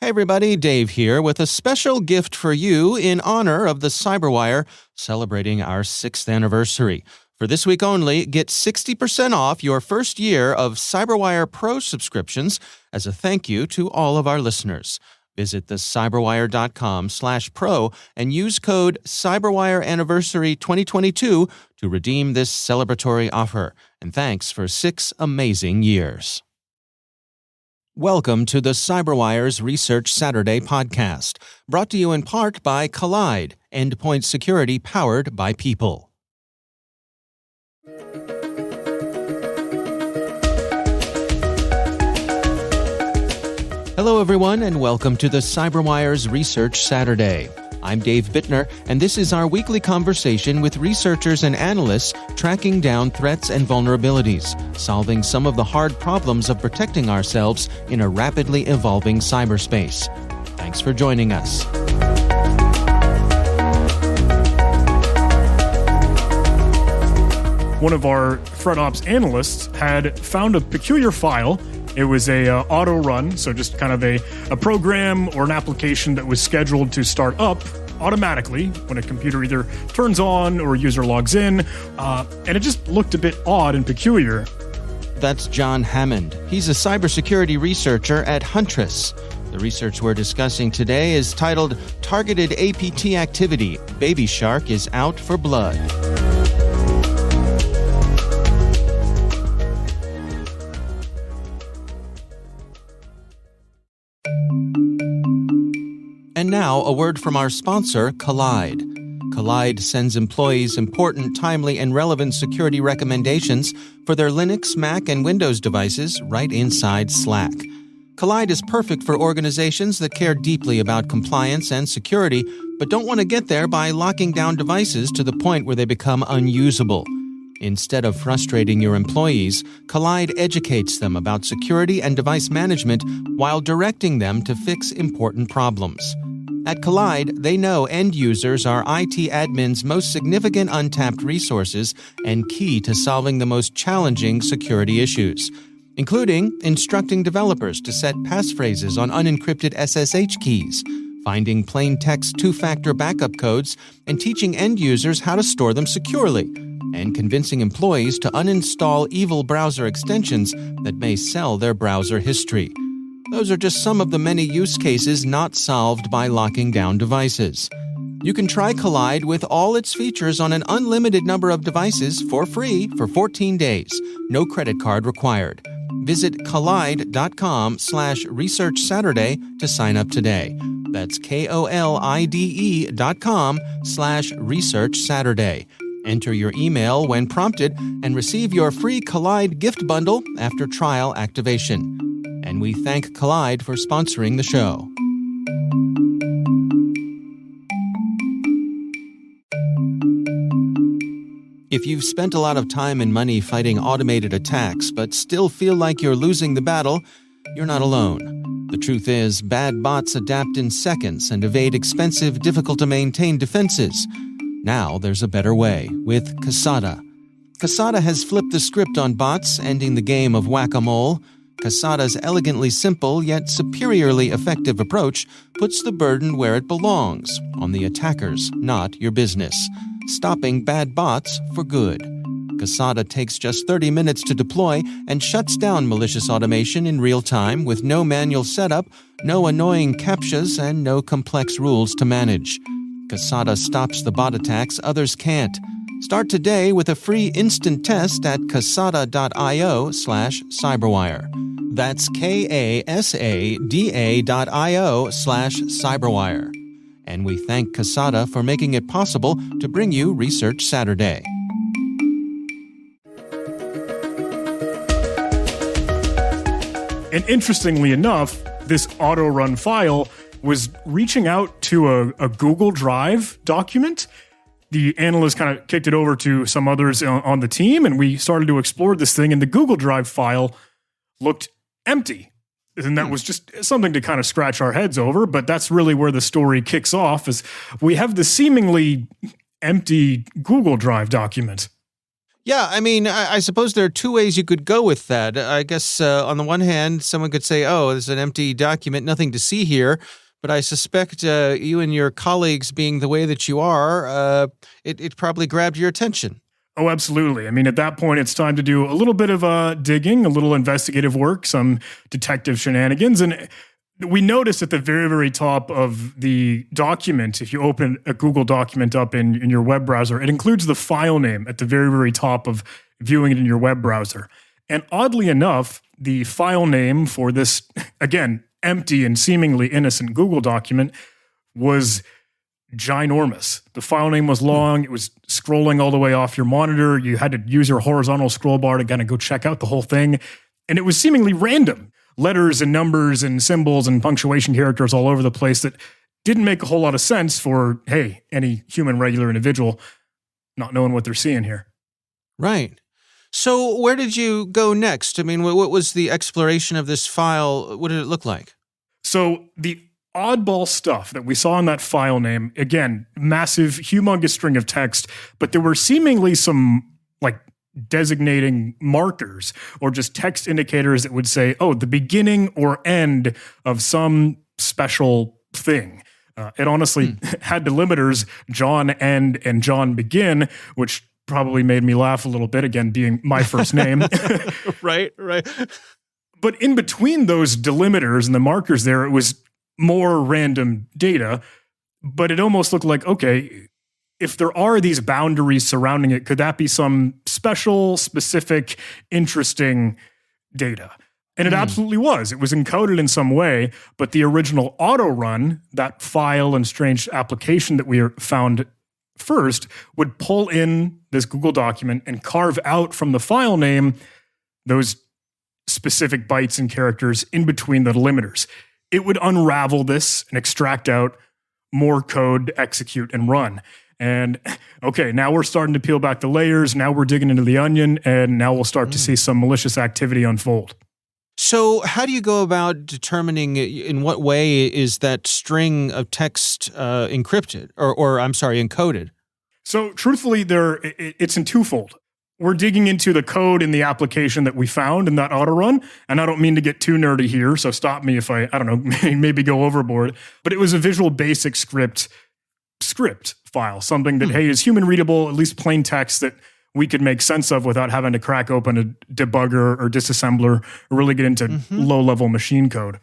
Hey everybody, Dave here with a special gift for you in honor of the Cyberwire celebrating our 6th anniversary. For this week only, get 60% off your first year of Cyberwire Pro subscriptions as a thank you to all of our listeners. Visit thecyberwire.com/pro and use code CyberwireAnniversary2022 to redeem this celebratory offer. And thanks for 6 amazing years. Welcome to the Cyberwire's Research Saturday podcast, brought to you in part by Collide, endpoint security powered by people. Hello everyone and welcome to the Cyberwire's Research Saturday. I'm Dave Bittner, and this is our weekly conversation with researchers and analysts tracking down threats and vulnerabilities, solving some of the hard problems of protecting ourselves in a rapidly evolving cyberspace. Thanks for joining us. One of our ThreatOps analysts had found a peculiar file. It was a auto run, so just kind of a program or an application that was scheduled to start up automatically when a computer either turns on or a user logs in, and it just looked a bit odd and peculiar. That's John Hammond. He's a cybersecurity researcher at Huntress. The research we're discussing today is titled Targeted APT Activity, BABYSHARK is Out for Blood. And now, a word from our sponsor, Collide. Collide sends employees important, timely, and relevant security recommendations for their Linux, Mac, and Windows devices right inside Slack. Collide is perfect for organizations that care deeply about compliance and security, but don't want to get there by locking down devices to the point where they become unusable. Instead of frustrating your employees, Collide educates them about security and device management while directing them to fix important problems. At Collide, they know end users are IT admins' most significant untapped resources and key to solving the most challenging security issues, including instructing developers to set passphrases on unencrypted SSH keys, finding plain text two-factor backup codes, and teaching end users how to store them securely, and convincing employees to uninstall evil browser extensions that may sell their browser history. Those are just some of the many use cases not solved by locking down devices. You can try Collide with all its features on an unlimited number of devices for free for 14 days. No credit card required. Visit collide.com/researchsaturday to sign up today. That's KOLIDE.com/researchsaturday. Enter your email when prompted and receive your free Collide gift bundle after trial activation. And we thank Collide for sponsoring the show. If you've spent a lot of time and money fighting automated attacks but still feel like you're losing the battle, you're not alone. The truth is, bad bots adapt in seconds and evade expensive, difficult-to-maintain defenses. Now there's a better way with Casada. Casada has flipped the script on bots, ending the game of whack-a-mole. Casada's elegantly simple yet superiorly effective approach puts the burden where it belongs, on the attackers, not your business, stopping bad bots for good. Casada takes just 30 minutes to deploy and shuts down malicious automation in real time with no manual setup, no annoying CAPTCHAs, and no complex rules to manage. Casada stops the bot attacks others can't. Start today with a free instant test at casada.io/cyberwire. That's KASADA.io/cyberwire. And we thank Casada for making it possible to bring you Research Saturday. And interestingly enough, this auto-run file was reaching out to a Google Drive document. The analyst kind of kicked it over to some others on the team, and we started to explore this thing, and the Google Drive file looked empty. And that was just something to kind of scratch our heads over, but that's really where the story kicks off, is we have the seemingly empty Google Drive document. Yeah, I mean, I suppose there are two ways you could go with that. I guess on the one hand, someone could say, oh, there's an empty document, nothing to see here. But I suspect you and your colleagues being the way that you are, it probably grabbed your attention. Oh, absolutely. I mean, at that point, it's time to do a little bit of digging, a little investigative work, some detective shenanigans. And we noticed at the very, very top of the document, if you open a Google document up in your web browser, it includes the file name at the very, very top of viewing it in your web browser. And oddly enough, the file name for this, again, empty and seemingly innocent Google document was ginormous. The file name was long. It was scrolling all the way off your monitor. You had to use your horizontal scroll bar to kind of go check out the whole thing. And it was seemingly random. Letters and numbers and symbols and punctuation characters all over the place that didn't make a whole lot of sense for, hey, any human regular individual not knowing what they're seeing here. Right. So where did you go next? I mean, what was the exploration of this file? What did it look like? So the oddball stuff that we saw in that file name, again, massive, humongous string of text, but there were seemingly some like designating markers or just text indicators that would say, oh, the beginning or end of some special thing. It honestly had delimiters, John end and John begin, which probably made me laugh a little bit, again, being my first name. Right. But in between those delimiters and the markers there, it was more random data, but it almost looked like, okay, if there are these boundaries surrounding it, could that be some special, specific, interesting data? And it absolutely was. It was encoded in some way, but the original auto run, that file and strange application that we found first, would pull in this Google document and carve out from the file name those specific bytes and characters in between the delimiters. It would unravel this and extract out more code to execute and run. And okay, now we're starting to peel back the layers. Now we're digging into the onion, and now we'll start to see some malicious activity unfold. So how do you go about determining in what way is that string of text encrypted or I'm sorry, encoded? So truthfully, it's in twofold. We're digging into the code in the application that we found in that auto run. And I don't mean to get too nerdy here, so stop me if I don't know, maybe go overboard. But it was a Visual Basic script file, something that, hey, is human readable, at least plain text that we could make sense of without having to crack open a debugger or disassembler or really get into low-level machine code.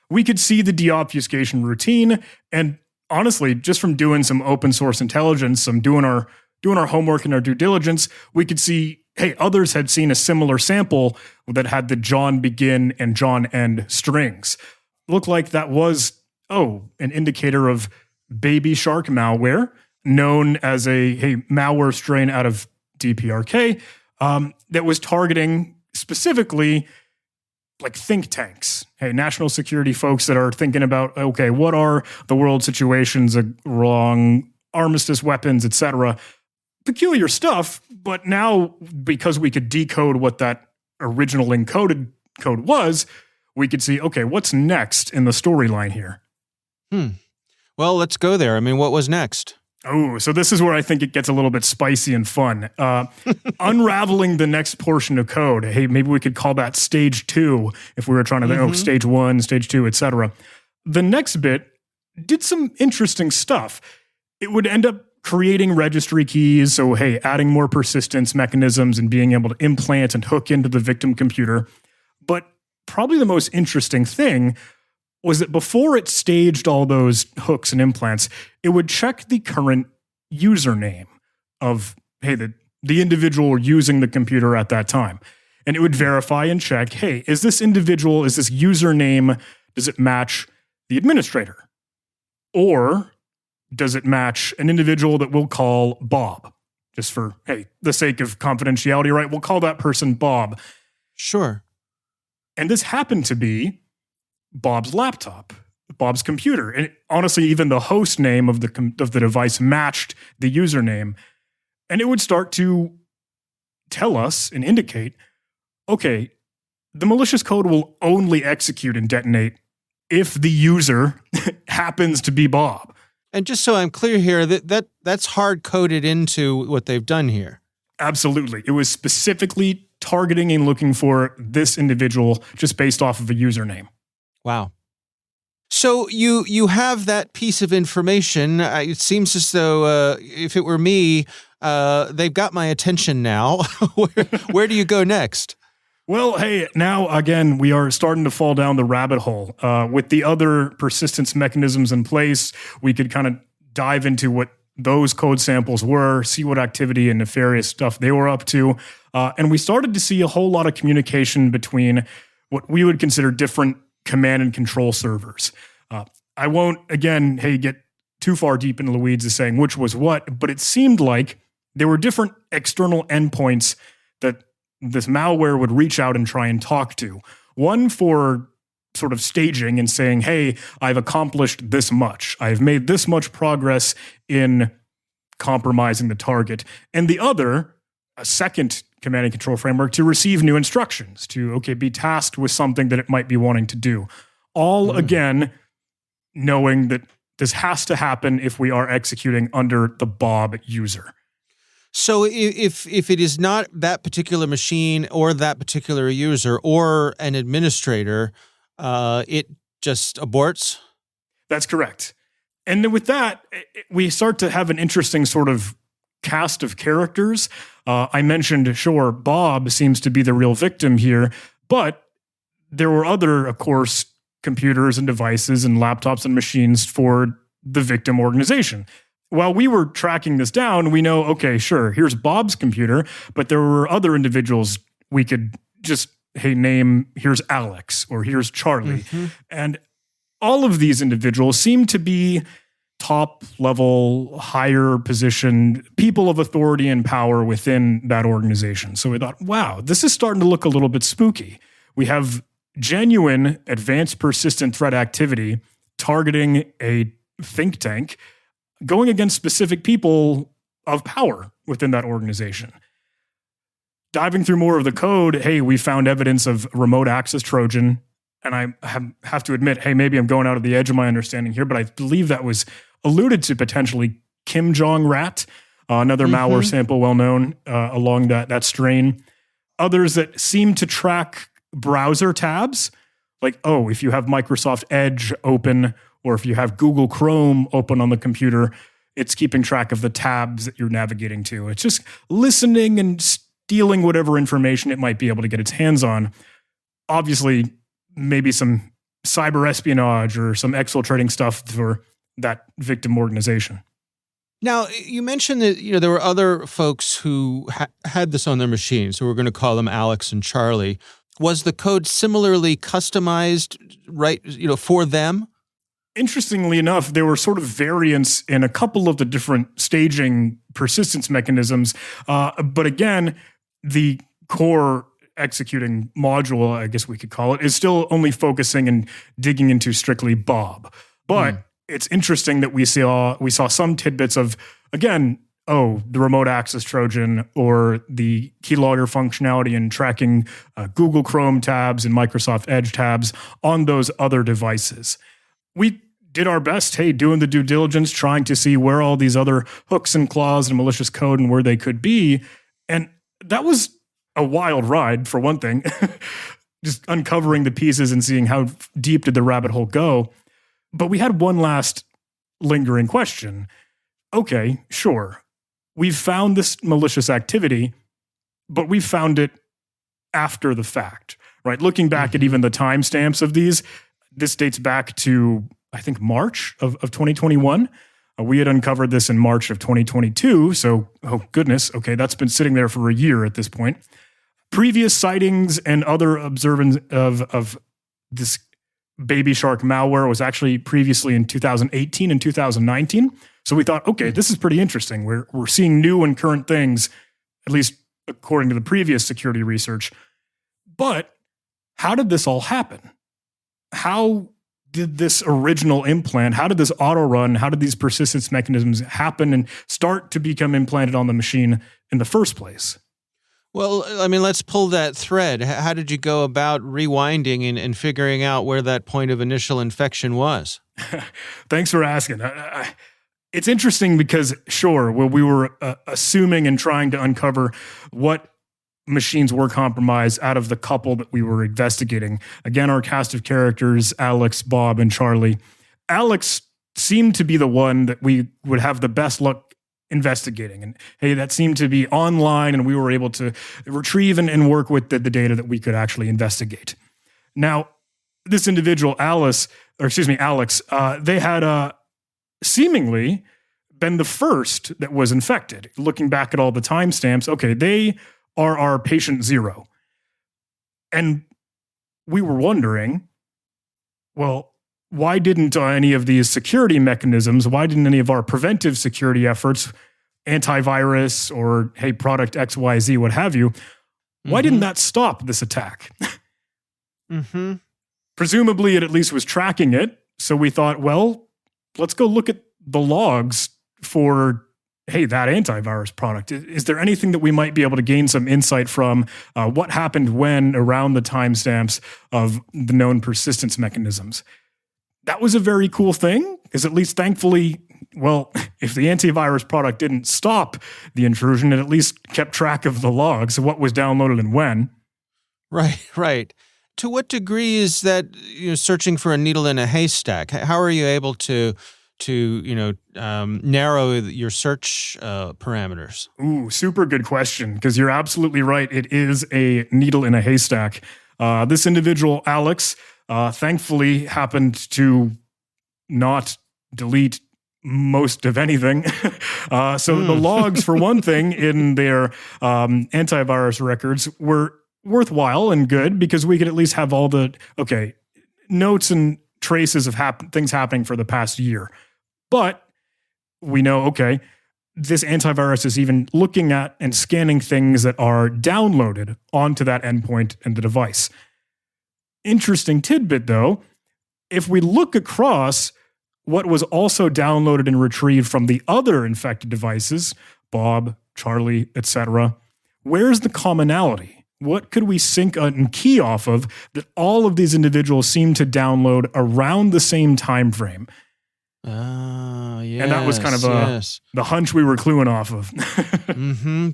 We could see the deobfuscation routine, and honestly, just from doing some open source intelligence, some doing our homework and our due diligence, we could see, hey, others had seen a similar sample that had the John begin and John end strings. Looked like that was, an indicator of BABYSHARK malware, known as a malware strain out of DPRK that was targeting specifically like think tanks, national security folks that are thinking about, okay, what are the world situations wrong, armistice weapons, etc. Peculiar stuff, but now because we could decode what that original encoded code was, we could see, okay, what's next in the storyline here? Well, let's go there. I mean, what was next? Oh, so this is where I think it gets a little bit spicy and fun. Unraveling the next portion of code. Hey, maybe we could call that stage 2 if we were trying to stage 1, stage 2, etc. The next bit did some interesting stuff. It would end up creating registry keys. So, hey, adding more persistence mechanisms and being able to implant and hook into the victim computer. But probably the most interesting thing was that before it staged all those hooks and implants, it would check the current username of, hey, the individual using the computer at that time. And it would verify and check, hey, is this username, does it match the administrator? Or does it match an individual that we'll call Bob? Just for, hey, the sake of confidentiality, right? We'll call that person Bob. Sure. And this happened to be Bob's laptop, Bob's computer. And honestly, even the host name of the device matched the username. And it would start to tell us and indicate, okay, the malicious code will only execute and detonate if the user happens to be Bob. And just so I'm clear here, that's hard-coded into what they've done here. Absolutely. It was specifically targeting and looking for this individual just based off of a username. Wow. So you have that piece of information. It seems as though if it were me, they've got my attention now. Where do you go next? Well, hey, now again, we are starting to fall down the rabbit hole. With the other persistence mechanisms in place, we could kind of dive into what those code samples were, see what activity and nefarious stuff they were up to. And we started to see a whole lot of communication between what we would consider different command and control servers. I won't, again, get too far deep into the weeds of saying which was what, but it seemed like there were different external endpoints that this malware would reach out and try and talk to. One for sort of staging and saying, hey, I've accomplished this much. I've made this much progress in compromising the target. And the other, a second command and control framework to receive new instructions, to, be tasked with something that it might be wanting to do. All again, knowing that this has to happen if we are executing under the Bob user. So if it is not that particular machine or that particular user or an administrator, it just aborts? That's correct. And then with that, we start to have an interesting sort of cast of characters. I mentioned, sure, Bob seems to be the real victim here, but there were other, of course, computers and devices and laptops and machines for the victim organization. While we were tracking this down, we know, okay, sure, here's Bob's computer, but there were other individuals we could just, name, here's Alex, or here's Charlie. Mm-hmm. And all of these individuals seem to be top level, higher positioned people of authority and power within that organization. So we thought, wow, this is starting to look a little bit spooky. We have genuine advanced persistent threat activity targeting a think tank going against specific people of power within that organization. Diving through more of the code, we found evidence of remote access Trojan. And I have to admit, maybe I'm going out of the edge of my understanding here, but I believe that was alluded to potentially Kim Jong Rat, another malware sample well-known along that strain. Others that seem to track browser tabs, like, if you have Microsoft Edge open, or if you have Google Chrome open on the computer, it's keeping track of the tabs that you're navigating to. It's just listening and stealing whatever information it might be able to get its hands on. Obviously, maybe some cyber espionage or some exfiltrating stuff for that victim organization. Now, you mentioned that there were other folks who had this on their machine, so we're going to call them Alex and Charlie. Was the code similarly customized, right, for them? Interestingly enough, there were sort of variants in a couple of the different staging persistence mechanisms. But again, the core executing module, I guess we could call it, is still only focusing and digging into strictly Bob. But it's interesting that we saw some tidbits of, again, the remote access Trojan or the keylogger functionality and tracking Google Chrome tabs and Microsoft Edge tabs on those other devices. We did our best, doing the due diligence, trying to see where all these other hooks and claws and malicious code and where they could be. And that was a wild ride, for one thing, just uncovering the pieces and seeing how deep did the rabbit hole go. But we had one last lingering question. Okay, sure. We've found this malicious activity, but we found it after the fact, right? Looking back at even the timestamps of these, this dates back to, I think, March of 2021. We had uncovered this in March of 2022. So, oh goodness, okay, that's been sitting there for a year at this point. Previous sightings and other observance of this BABYSHARK malware was actually previously in 2018 and 2019. So we thought, okay, this is pretty interesting. We're seeing new and current things, at least according to the previous security research. But how did this all happen? How did this original implant, how did this auto run, how did these persistence mechanisms happen and start to become implanted on the machine in the first place? Well, I mean, let's pull that thread. How did you go about rewinding and figuring out where that point of initial infection was? Thanks for asking. It's interesting because, sure, well, we were assuming and trying to uncover what machines were compromised out of the couple that we were investigating. Again, our cast of characters, Alex, Bob, and Charlie. Alex seemed to be the one that we would have the best luck investigating. And hey, that seemed to be online, and we were able to retrieve and work with the data that we could actually investigate. Now, this individual, Alex, they had seemingly been the first that was infected. Looking back at all the timestamps, okay, they are our patient 0. And we were wondering, well, why didn't any of these security mechanisms, why didn't any of our preventive security efforts, antivirus or, hey, product XYZ, what have you, why didn't that stop this attack? Presumably it at least was tracking it. So we thought, well, let's go look at the logs for, hey, that antivirus product. Is there anything that we might be able to gain some insight from what happened when around the timestamps of the known persistence mechanisms? That was a very cool thing, because at least thankfully, well, if the antivirus product didn't stop the intrusion, it at least kept track of the logs of what was downloaded and when. Right. To what degree is that searching for a needle in a haystack? How are you able to narrow your search parameters? Ooh, super good question, because you're absolutely right. It is a needle in a haystack. This individual, Alex, thankfully happened to not delete most of anything. So the logs, for one thing, in their antivirus records were worthwhile and good, because we could at least have all the, notes and traces of things happening for the past year. But we know, this antivirus is even looking at and scanning things that are downloaded onto that endpoint and the device. Interesting tidbit, though, if we look across what was also downloaded and retrieved from the other infected devices, Bob, Charlie, etc., where's the commonality? What could we sync and key off of that all of these individuals seem to download around the same time frame? Yes, and that was kind of the hunch we were cluing off of.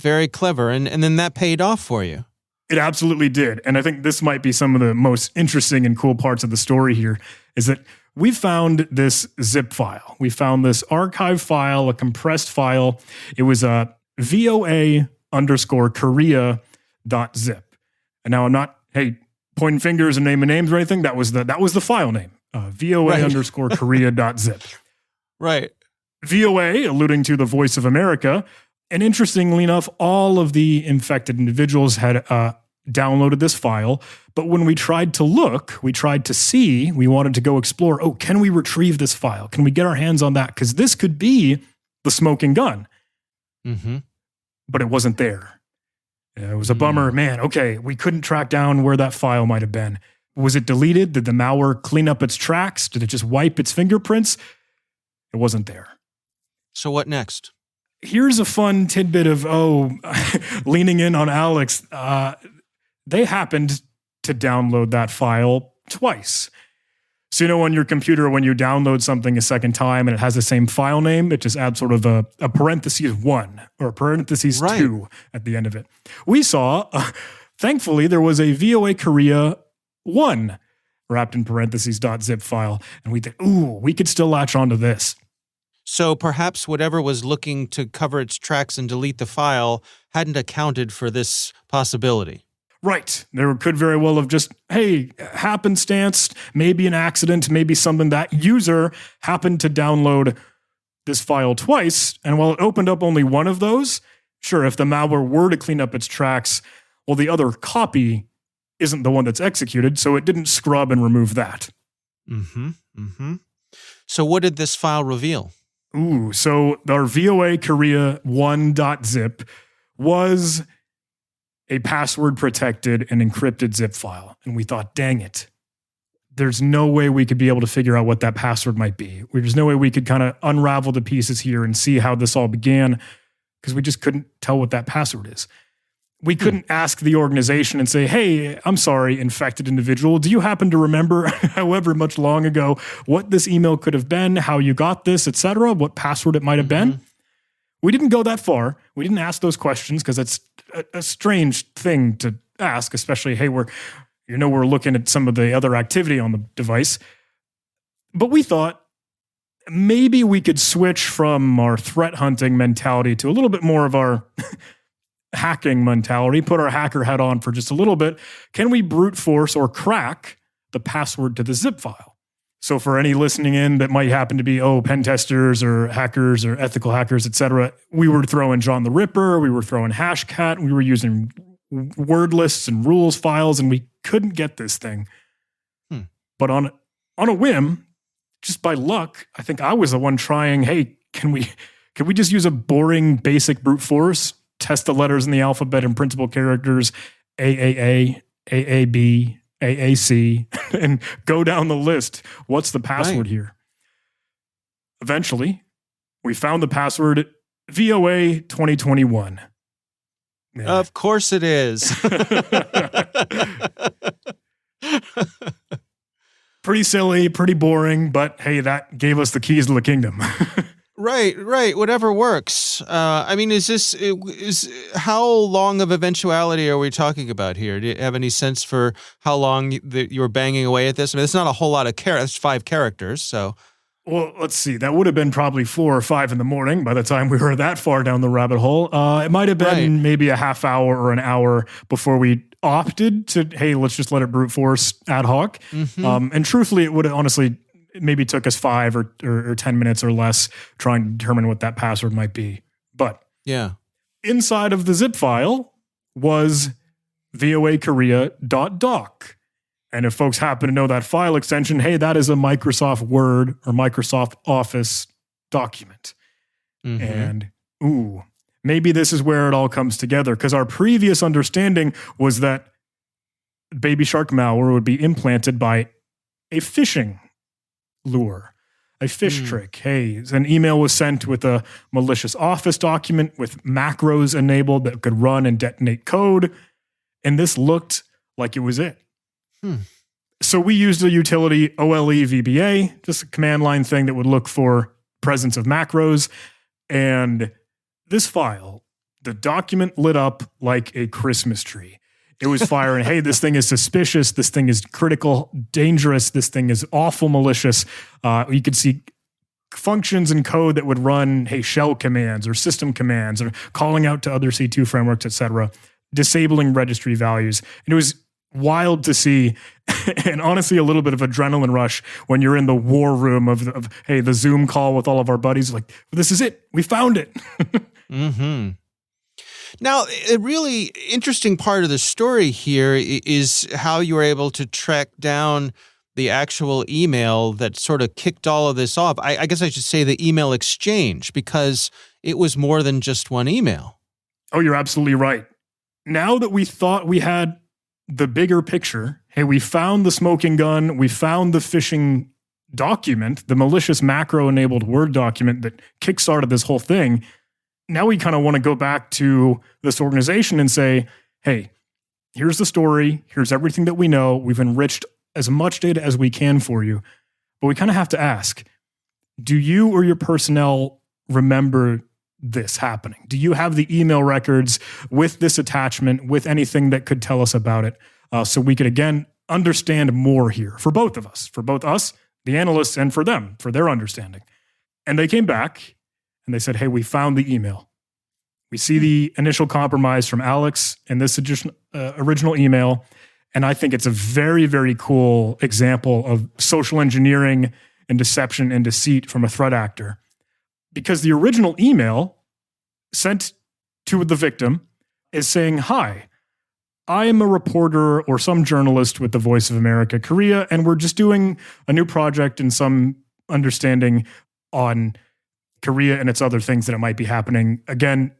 Very clever. And then that paid off for you. It absolutely did. And I think this might be some of the most interesting and cool parts of the story here, is that we found this zip file. We found this archive file, a compressed file. It was a VOA_Korea.zip. And now I'm not, pointing fingers and naming names or anything. That was the file name, VOA_Korea.zip. Right. VOA, alluding to the Voice of America. And interestingly enough, all of the infected individuals had downloaded this file. But when we tried to look, we tried to see, we wanted to go explore, can we retrieve this file? Can we get our hands on that? Because this could be the smoking gun. But it wasn't there. It was a bummer. Man, we couldn't track down where that file might have been. Was it deleted? Did the malware clean up its tracks? Did it just wipe its fingerprints? It wasn't there. So what next? Here's a fun tidbit of, leaning in on Alex. They happened to download that file twice. So, on your computer, when you download something a second time and it has the same file name, it just adds sort of a parentheses 1 or a parentheses 2 at the end of it. We saw, thankfully, there was a VOA Korea 1 wrapped in parentheses .zip file. And we think, we could still latch onto this. So perhaps whatever was looking to cover its tracks and delete the file hadn't accounted for this possibility. Right. There could very well have just, happenstance, maybe an accident, maybe something that user happened to download this file twice. And while it opened up only one of those, sure, if the malware were to clean up its tracks, well, the other copy isn't the one that's executed, so it didn't scrub and remove that. So what did this file reveal? So our VOA Korea 1.zip was a password-protected and encrypted zip file. And we thought, dang it, there's no way we could be able to figure out what that password might be. There's no way we could kind of unravel the pieces here and see how this all began, because we just couldn't tell what that password is. We couldn't ask the organization and say, hey, I'm sorry, infected individual. Do you happen to remember, however much long ago, what this email could have been, how you got this, etc., what password it might have been? We didn't go that far. We didn't ask those questions because it's a strange thing to ask, especially, hey, we're looking at some of the other activity on the device. But we thought maybe we could switch from our threat hunting mentality to a little bit more of our hacking mentality, put our hacker hat on for just a little bit. Can we brute force or crack the password to the zip file? So for any listening in that might happen to be, pen testers or hackers or ethical hackers, etc., we were throwing John the Ripper, we were throwing Hashcat, we were using word lists and rules files, and we couldn't get this thing. But on a whim, just by luck, I think I was the one trying, hey, can we just use a boring basic brute force? Test the letters in the alphabet and principal characters, AAA, AAB, AAC, and go down the list. What's the password here? Eventually, we found the password VOA 2021. Yeah. Of course it is. Pretty silly, pretty boring, but hey, that gave us the keys to the kingdom. Right. Whatever works. Is how long of eventuality are we talking about here? Do you have any sense for how long you were banging away at this? I mean, it's not a whole lot of characters. It's 5 characters, so. Well, let's see. That would have been probably 4 or 5 in the morning by the time we were that far down the rabbit hole. It might have been maybe a half hour or an hour before we opted to, hey, let's just let it brute force ad hoc. And truthfully, it would have honestly maybe took us 5 or 10 minutes or less trying to determine what that password might be. But inside of the zip file was voakorea.doc. And if folks happen to know that file extension, hey, that is a Microsoft Word or Microsoft Office document. And maybe this is where it all comes together, because our previous understanding was that BABYSHARK malware would be implanted by a phishing lure, a fish trick. Hey, an email was sent with a malicious Office document with macros enabled that could run and detonate code. And this looked like it was it. So we used a utility OLE-VBA, just a command line thing that would look for presence of macros. And this file, the document lit up like a Christmas tree. It was firing, hey, this thing is suspicious. This thing is critical, dangerous. This thing is awful malicious. You could see functions and code that would run, hey, shell commands or system commands or calling out to other C2 frameworks, etc., disabling registry values. And it was wild to see, and honestly a little bit of adrenaline rush when you're in the war room of hey, the Zoom call with all of our buddies, like, this is it, we found it. Now, a really interesting part of the story here is how you were able to track down the actual email that sort of kicked all of this off. I guess I should say the email exchange, because it was more than just one email. Oh, you're absolutely right. Now that we thought we had the bigger picture, hey, we found the smoking gun, we found the phishing document, the malicious macro-enabled Word document that kickstarted this whole thing. Now we kind of want to go back to this organization and say, hey, here's the story, here's everything that we know, we've enriched as much data as we can for you, but we kind of have to ask, do you or your personnel remember this happening? Do you have the email records with this attachment, with anything that could tell us about it? So we could, again, understand more here for both of us, for both us, the analysts, and for them, for their understanding. And they came back and they said, hey, we found the email. We see the initial compromise from Alex in this original email. And I think it's a very, very cool example of social engineering and deception and deceit from a threat actor. Because the original email sent to the victim is saying, hi, I am a reporter or some journalist with the Voice of America Korea, and we're just doing a new project and some understanding on Korea and its other things that it might be happening. Again,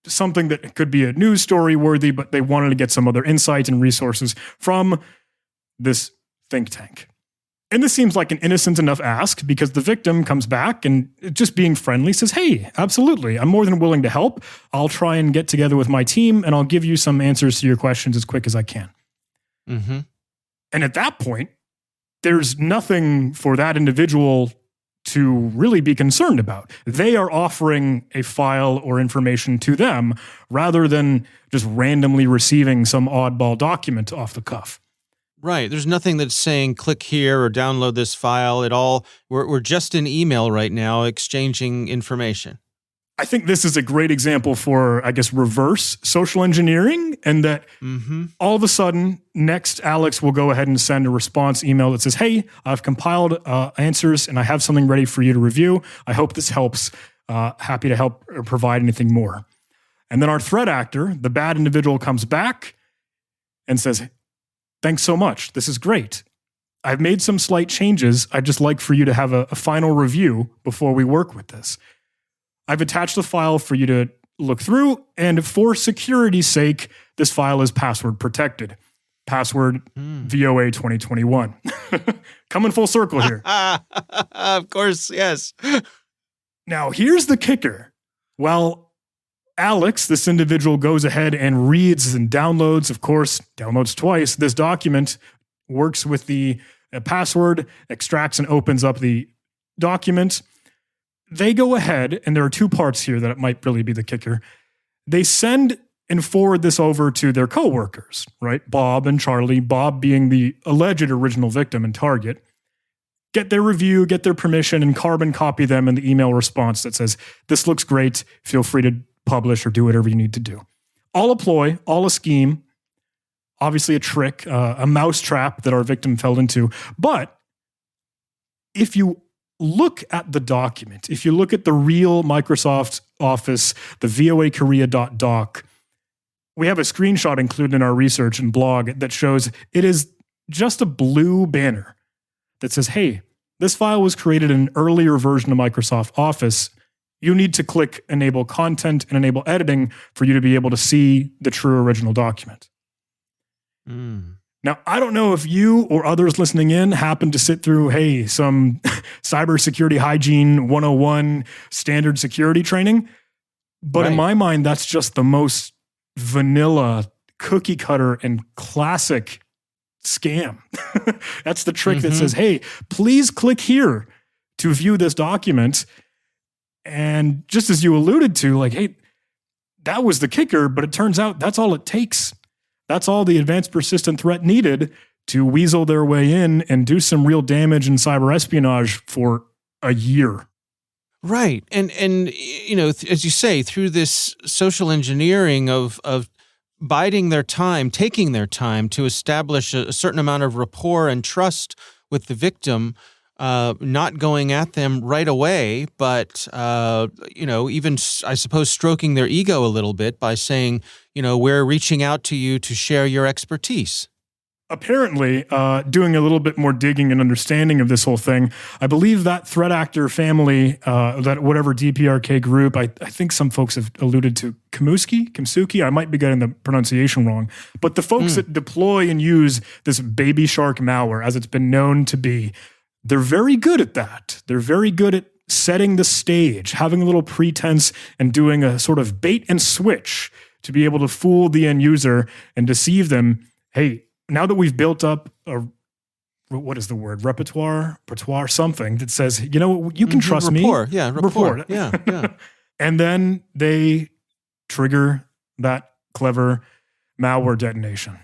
something that could be a news story worthy, but they wanted to get some other insights and resources from this think tank. And this seems like an innocent enough ask because the victim comes back and just being friendly says, hey, absolutely, I'm more than willing to help. I'll try and get together with my team and I'll give you some answers to your questions as quick as I can. Mm-hmm. And at that point, there's nothing for that individual to really be concerned about. They are offering a file or information to them rather than just randomly receiving some oddball document off the cuff. Right. There's nothing that's saying click here or download this file at all. We're just in email right now exchanging information. I think this is a great example for, I guess, reverse social engineering, and that all of a sudden, next Alex will go ahead and send a response email that says, hey, I've compiled answers and I have something ready for you to review. I hope this helps. Happy to help or provide anything more. And then our threat actor, the bad individual, comes back and says, thanks so much. This is great. I've made some slight changes. I'd just like for you to have a final review before we work with this. I've attached a file for you to look through, and for security's sake, this file is password protected. Password VOA 2021. Coming full circle here. Of course, yes. Now, here's the kicker. Well, Alex, this individual, goes ahead and reads and downloads, of course, downloads twice, this document, works with the password, extracts and opens up the document. They go ahead, and there are two parts here that it might really be the kicker. They send and forward this over to their coworkers, right? Bob and Charlie, Bob being the alleged original victim and target. Get their review, get their permission, and carbon copy them in the email response that says, this looks great, feel free to publish or do whatever you need to do. All a ploy, all a scheme, obviously a trick, a mousetrap that our victim fell into. But if you look at the document, if you look at the real Microsoft Office, the VOA Korea.doc, we have a screenshot included in our research and blog that shows it is just a blue banner that says, hey, this file was created in an earlier version of Microsoft Office. You need to click enable content and enable editing for you to be able to see the true original document. Now, I don't know if you or others listening in happen to sit through, hey, some cybersecurity hygiene 101 standard security training, but in my mind, that's just the most vanilla, cookie cutter, and classic scam. That's the trick that says, hey, please click here to view this document. And just as you alluded to, like, hey, that was the kicker, but it turns out that's all it takes. That's all the advanced persistent threat needed to weasel their way in and do some real damage in cyber espionage for a year. Right. And you know, as you say, through this social engineering of biding their time, taking their time to establish a certain amount of rapport and trust with the victim, not going at them right away, but, you know, even, I suppose, stroking their ego a little bit by saying, you know, we're reaching out to you to share your expertise. Apparently, doing a little bit more digging and understanding of this whole thing, I believe that threat actor family, that whatever DPRK group, I think some folks have alluded to Kimsuki, I might be getting the pronunciation wrong, but the folks that deploy and use this BABYSHARK malware, as it's been known to be, they're very good at that. They're very good at setting the stage, having a little pretense and doing a sort of bait and switch to be able to fool the end user and deceive them. Hey, now that we've built up a, what is the word? Repertoire, something that says, you know, you can trust rapport. me. Yeah, rapport. Yeah. And then they trigger that clever malware detonation.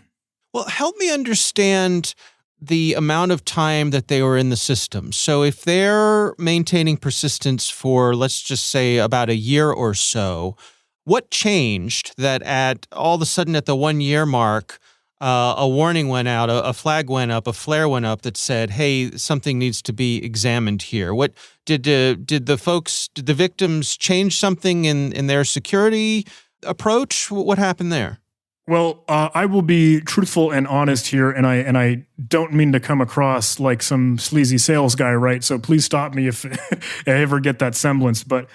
Well, help me understand the amount of time that they were in the system. So if they're maintaining persistence for, let's just say, about a year or so, what changed that at all of a sudden at the 1 year mark, a warning went out, a flag went up, a flare went up that said, hey, something needs to be examined here? What did the victims change something in their security approach? What happened there? Well, I will be truthful and honest here, and I don't mean to come across like some sleazy sales guy, right? So please stop me if I ever get that semblance. But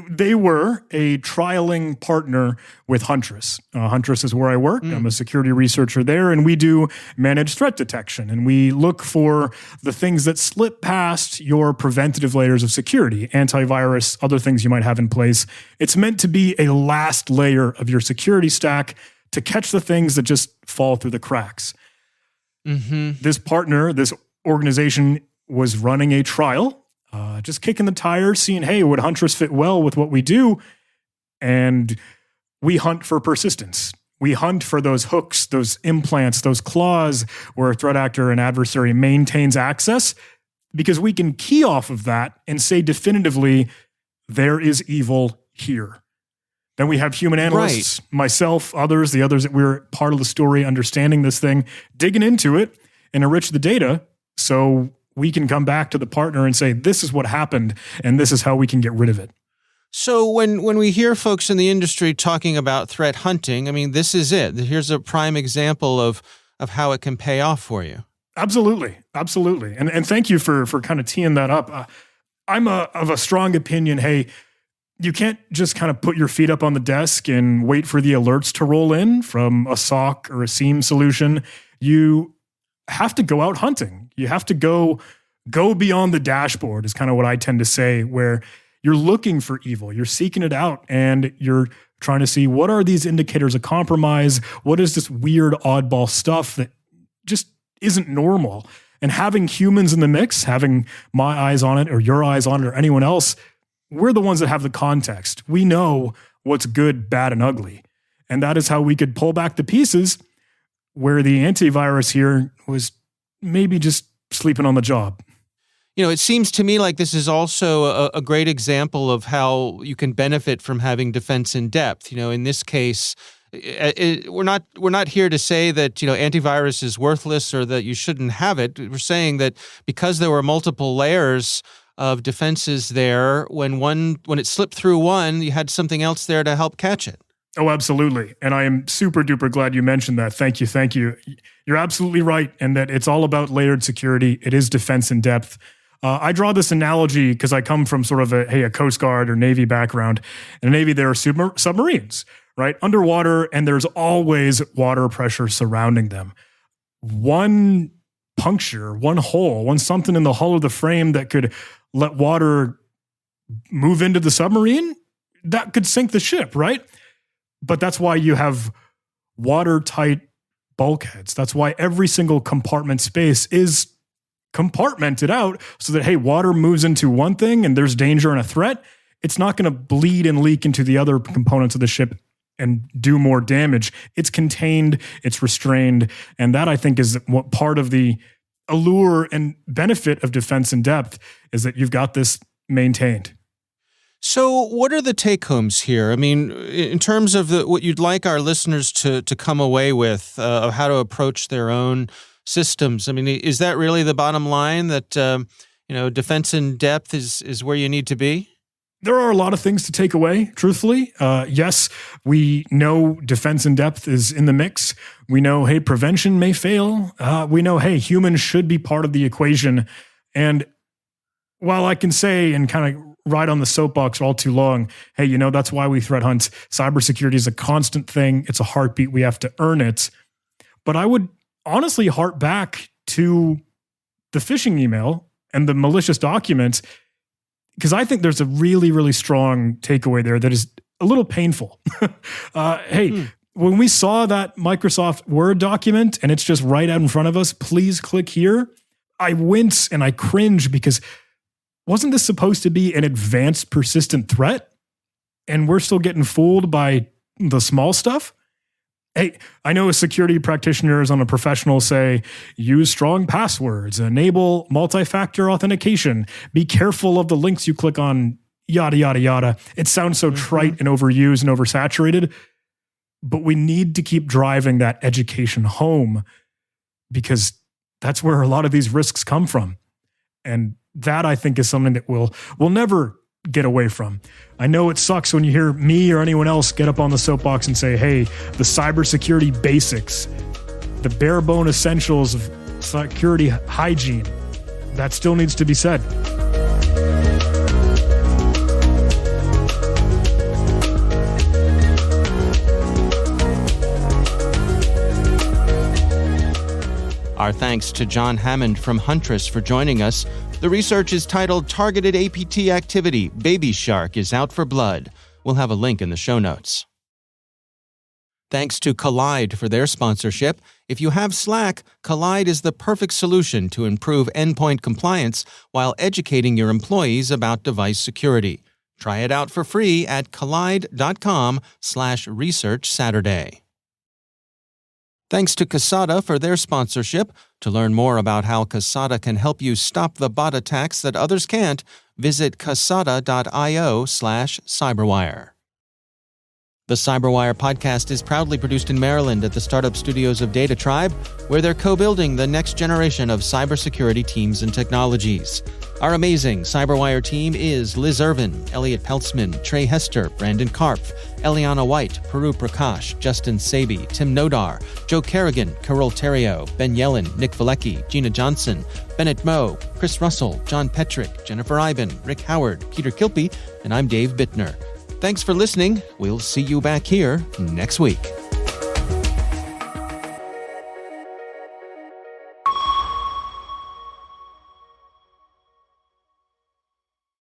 They were a trialing partner with Huntress. Huntress is where I work. I'm a security researcher there, and we do managed threat detection. And we look for the things that slip past your preventative layers of security, antivirus, other things you might have in place. It's meant to be a last layer of your security stack to catch the things that just fall through the cracks. This partner, this organization was running a trial, just kicking the tires, seeing, hey, would Huntress fit well with what we do? And we hunt for persistence. We hunt for those hooks, those implants, those claws where a threat actor and adversary maintains access, because we can key off of that and say definitively, there is evil here. Then we have human analysts, myself, others, the others that we're part of the story, understanding this thing, digging into it and enrich the data so we can come back to the partner and say, this is what happened, and this is how we can get rid of it. So when we hear folks in the industry talking about threat hunting, I mean, this is it. Here's a prime example of how it can pay off for you. Absolutely. Absolutely. And thank you for kind of teeing that up. I'm of a strong opinion, hey, you can't just kind of put your feet up on the desk and wait for the alerts to roll in from a SOC or a SIEM solution. You have to go out hunting. You have to go beyond the dashboard is kind of what I tend to say, where you're looking for evil, you're seeking it out, and you're trying to see what are these indicators of compromise? What is this weird oddball stuff that just isn't normal? And having humans in the mix, having my eyes on it or your eyes on it or anyone else, we're the ones that have the context. We know what's good, bad, and ugly. And that is how we could pull back the pieces where the antivirus here was maybe just sleeping on the job. You know, it seems to me like this is also a great example of how you can benefit from having defense in depth. You know, in this case, we're not here to say that, you know, antivirus is worthless or that you shouldn't have it. We're saying that because there were multiple layers of defenses there, when it slipped through one, you had something else there to help catch it. Oh, absolutely. And I am super duper glad you mentioned that. Thank you. You're absolutely right. And that it's all about layered security. It is defense in depth. I draw this analogy because I come from sort of a Coast Guard or Navy background. In the Navy, there are submarines, right? Underwater, and there's always water pressure surrounding them. One puncture, one hole, one something in the hull of the frame that could let water move into the submarine, that could sink the ship, right? But that's why you have watertight bulkheads. That's why every single compartment space is compartmented out so that, hey, water moves into one thing and there's danger and a threat. It's not going to bleed and leak into the other components of the ship and do more damage. It's contained, it's restrained. And that, I think, is what part of the allure and benefit of defense in depth is that you've got this maintained. So what are the take-homes here? I mean, in terms of what you'd like our listeners to come away with of how to approach their own systems, I mean, is that really the bottom line, that defense in depth is where you need to be? There are a lot of things to take away, truthfully. Yes, we know defense in depth is in the mix. We know, hey, prevention may fail. We know, hey, humans should be part of the equation. And while I can say and kind of ride on the soapbox all too long, hey, that's why we threat hunt. Cybersecurity is a constant thing. It's a heartbeat. We have to earn it. But I would honestly harp back to the phishing email and the malicious documents, because I think there's a really, really strong takeaway there that is a little painful. When we saw that Microsoft Word document and it's just right out in front of us, please click here, I wince and I cringe, because wasn't this supposed to be an advanced persistent threat? And we're still getting fooled by the small stuff? Hey, I know security practitioners on a professional say, use strong passwords, enable multi-factor authentication, be careful of the links you click on, yada, yada, yada. It sounds so trite and overused and oversaturated, but we need to keep driving that education home, because that's where a lot of these risks come from. And that, I think, is something that we'll never get away from. I know it sucks when you hear me or anyone else get up on the soapbox and say, hey, the cybersecurity basics, the bare bone essentials of security hygiene, that still needs to be said. Our thanks to John Hammond from Huntress for joining us. The research is titled Targeted APT Activity, BABYSHARK is Out for Blood. We'll have a link in the show notes. Thanks to Kolide for their sponsorship. If you have Slack, Kolide is the perfect solution to improve endpoint compliance while educating your employees about device security. Try it out for free at kolide.com/researchsaturday. Thanks to Casada for their sponsorship. To learn more about how Casada can help you stop the bot attacks that others can't, visit casada.io/cyberwire. The Cyberwire podcast is proudly produced in Maryland at the startup studios of Data Tribe, where they're co-building the next generation of cybersecurity teams and technologies. Our amazing Cyberwire team is Liz Irvin, Elliot Peltzman, Trey Hester, Brandon Karpf, Eliana White, Puru Prakash, Justin Sabi, Tim Nodar, Joe Kerrigan, Carol Terrio, Ben Yellen, Nick Valecki, Gina Johnson, Bennett Moe, Chris Russell, John Petrick, Jennifer Iben, Rick Howard, Peter Kilpie, and I'm Dave Bittner. Thanks for listening. We'll see you back here next week.